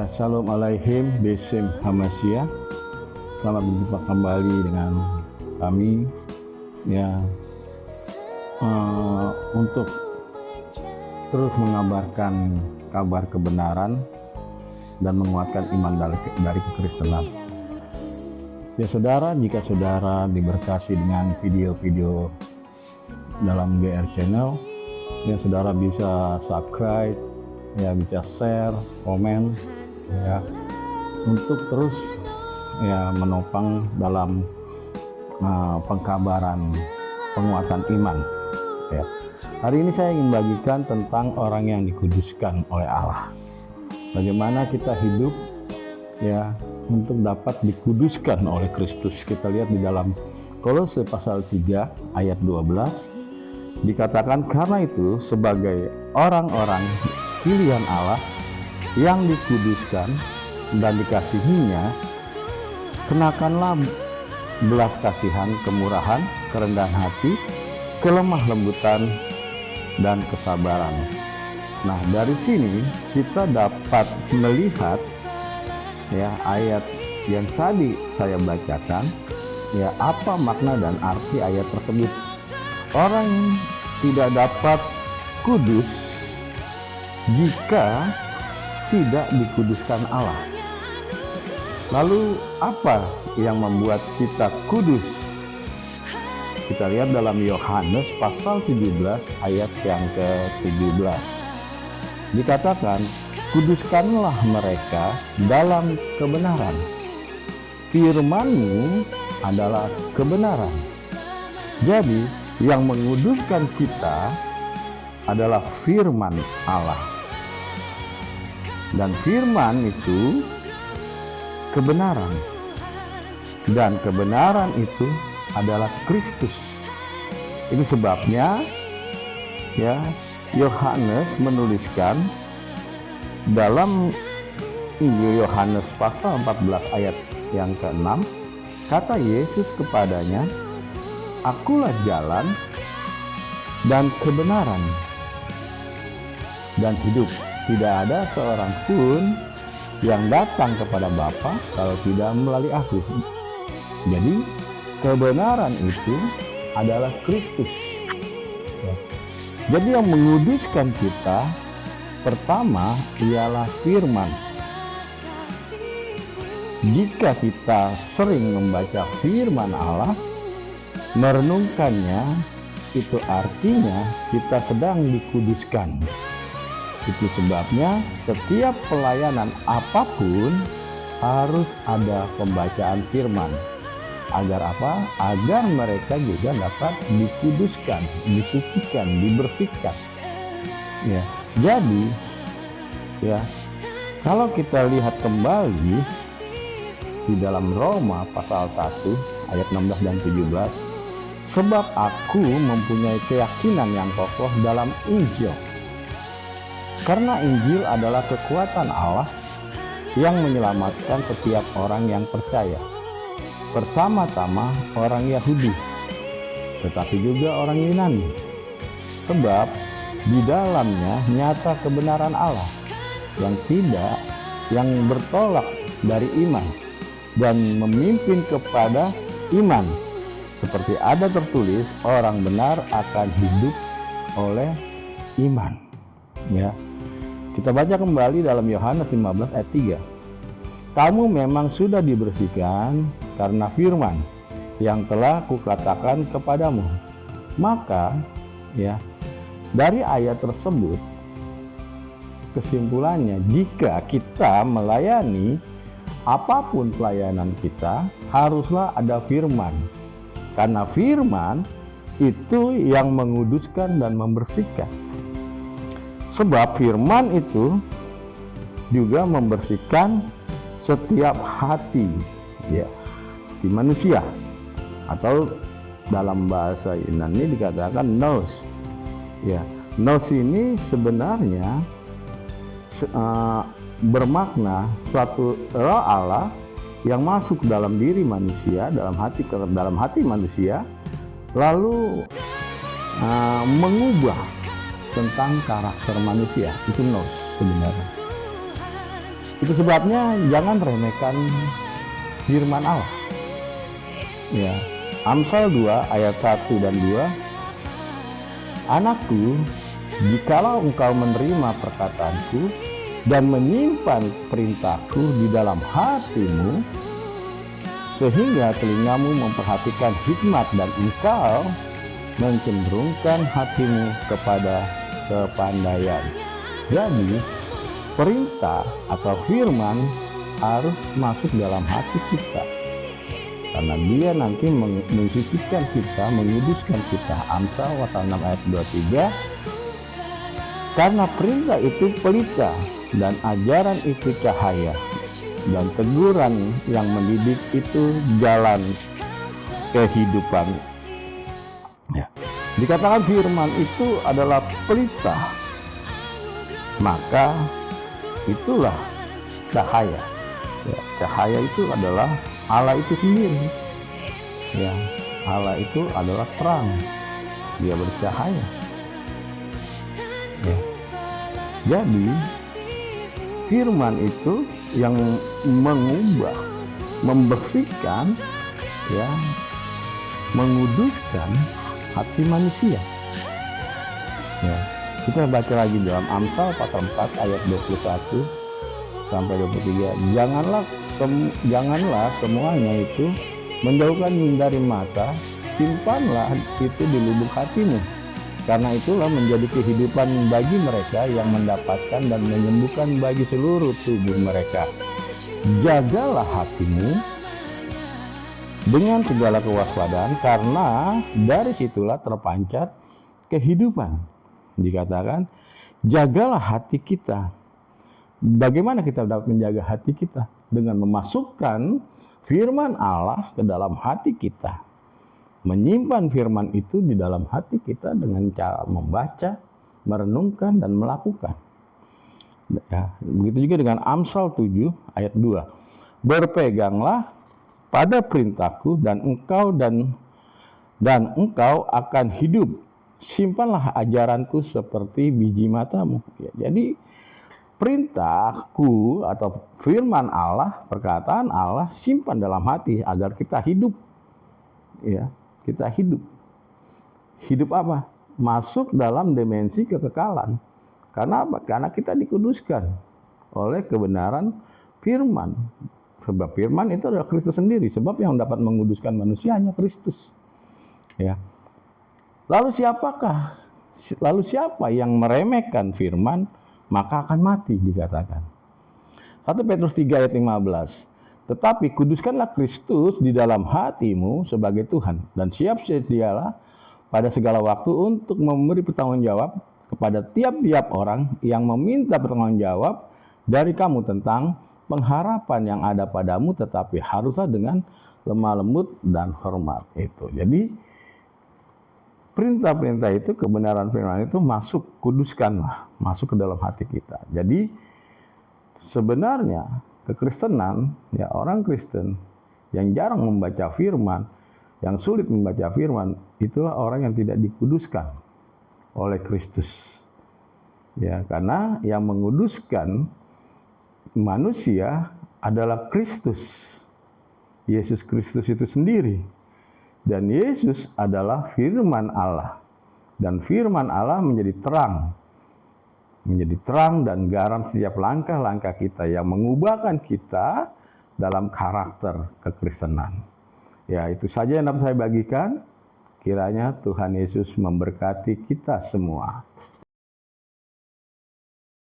Ya, Shalom Alaihim, Besim Hamasya. Selamat berjumpa kembali dengan kami. Ya, untuk terus mengabarkan kabar kebenaran dan menguatkan iman dari kekristenan. Ya saudara, jika saudara diberkati dengan video-video dalam GR Channel, ya saudara bisa subscribe, ya bisa share, komen, ya untuk terus ya menopang dalam pengkabaran penguatan iman. Ya. Hari ini saya ingin bagikan tentang orang yang dikuduskan oleh Allah. Bagaimana kita hidup ya untuk dapat dikuduskan oleh Kristus. Kita lihat di dalam Kolose pasal 3 ayat 12 dikatakan, karena itu sebagai orang-orang pilihan Allah yang dikuduskan dan dikasihinya, kenakanlah belas kasihan, kemurahan, kerendahan hati, kelemah lembutan, dan kesabaran. Nah, dari sini kita dapat melihat ya ayat yang tadi saya bacakan, ya apa makna dan arti ayat tersebut. Orang tidak dapat kudus jika tidak dikuduskan Allah. Lalu apa yang membuat kita kudus? Kita lihat dalam Yohanes pasal 17 ayat yang ke-17. Dikatakan, kuduskanlah mereka dalam kebenaran. Firman-Mu adalah kebenaran. Jadi, yang menguduskan kita adalah firman Allah. Dan firman itu kebenaran. Dan kebenaran itu adalah Kristus. Ini sebabnya ya Yohanes menuliskan dalam Injil Yohanes pasal 14 ayat yang ke-6, kata Yesus kepadanya, Akulah jalan dan kebenaran dan hidup. Tidak ada seorang pun yang datang kepada Bapa kalau tidak melalui Aku. Jadi kebenaran itu adalah Kristus. Ya. Jadi yang menguduskan kita pertama ialah firman. Jika kita sering membaca firman Allah, merenungkannya, itu artinya kita sedang dikuduskan. Itu sebabnya setiap pelayanan apapun harus ada pembacaan firman. Agar apa? Agar mereka juga dapat dikuduskan, disucikan, dibersihkan. Ya, jadi ya kalau kita lihat kembali di dalam Roma pasal 1 ayat 16 dan 17, sebab aku mempunyai keyakinan yang kokoh dalam Injil. Karena Injil adalah kekuatan Allah yang menyelamatkan setiap orang yang percaya. Pertama-tama orang Yahudi, tetapi juga orang Yunani. Sebab di dalamnya nyata kebenaran Allah yang bertolak dari iman dan memimpin kepada iman. Seperti ada tertulis, orang benar akan hidup oleh iman. Ya. Kita baca kembali dalam Yohanes 15 ayat 3. Kamu memang sudah dibersihkan karena firman yang telah kukatakan kepadamu. Maka ya dari ayat tersebut kesimpulannya, jika kita melayani apapun pelayanan kita, haruslah ada firman. Karena firman itu yang menguduskan dan membersihkan. Sebab firman itu juga membersihkan setiap hati ya di manusia, atau dalam bahasa Yunani dikatakan nous. Ya, nous ini sebenarnya bermakna suatu roh Allah yang masuk dalam diri manusia, dalam hati manusia, lalu mengubah tentang karakter manusia. Itu nous sebenarnya. Itu sebabnya jangan remehkan firman Allah. Ya, Amsal 2 ayat 1 dan 2. Anakku, jikalau engkau menerima perkataanku dan menyimpan perintahku di dalam hatimu, sehingga telingamu memperhatikan hikmat dan engkau mencenderungkan hatimu kepada kepandaian. Jadi, perintah atau firman harus masuk dalam hati kita, karena dia nanti mensucikan kita, menguduskan kita. Amsal pasal 6 ayat 23. Karena perintah itu pelita dan ajaran itu cahaya, dan teguran yang mendidik itu jalan kehidupan. Ya. Dikatakan firman itu adalah pelita, maka itulah cahaya. Ya, cahaya itu adalah Allah itu sendiri. Ya, Allah itu adalah terang. Dia bercahaya. Ya. Jadi firman itu yang mengubah, membersihkan, ya, menguduskan hati manusia. Ya. Kita baca lagi dalam Amsal pasal 4 ayat 21 sampai 23. Janganlah semuanya itu menjauhkan dari mata, simpanlah itu di lubuk hatimu. Karena itulah menjadi kehidupan bagi mereka yang mendapatkan dan menyembuhkan bagi seluruh tubuh mereka. Jagalah hatimu dengan segala kewaspadaan, karena dari situlah terpancar kehidupan. Dikatakan, jagalah hati kita. Bagaimana kita dapat menjaga hati kita? Dengan memasukkan firman Allah ke dalam hati kita. Menyimpan firman itu di dalam hati kita dengan cara membaca, merenungkan, dan melakukan. Ya, begitu juga dengan Amsal 7 ayat 2. Berpeganglah pada perintahku dan engkau akan hidup. Simpanlah ajaranku seperti biji matamu. Ya, jadi perintahku atau firman Allah, perkataan Allah, simpan dalam hati agar kita hidup. Ya, kita hidup. Hidup apa? Masuk dalam dimensi kekekalan. Karena apa? Karena kita dikuduskan oleh kebenaran firman. Sebab firman itu adalah Kristus sendiri. Sebab yang dapat menguduskan manusia hanya Kristus. Ya. Lalu siapa yang meremehkan firman, maka akan mati, dikatakan. 1 Petrus 3 ayat 15. Tetapi kuduskanlah Kristus di dalam hatimu sebagai Tuhan, dan siap sedialah pada segala waktu untuk memberi pertanggungjawab kepada tiap-tiap orang yang meminta pertanggungjawab dari kamu tentang pengharapan yang ada padamu, tetapi haruslah dengan lemah lembut dan hormat. Itu. Jadi perintah-perintah itu, kebenaran firman itu masuk, kuduskanlah, masuk ke dalam hati kita. Jadi sebenarnya kekristenan, ya, orang Kristen yang jarang membaca firman, yang sulit membaca firman, itulah orang yang tidak dikuduskan oleh Kristus. Ya, karena yang menguduskan manusia adalah Kristus. Yesus Kristus itu sendiri. Dan Yesus adalah firman Allah. Dan firman Allah menjadi terang. Menjadi terang dan garam setiap langkah-langkah kita, yang mengubahkan kita dalam karakter kekristenan. Ya, itu saja yang dapat saya bagikan. Kiranya Tuhan Yesus memberkati kita semua.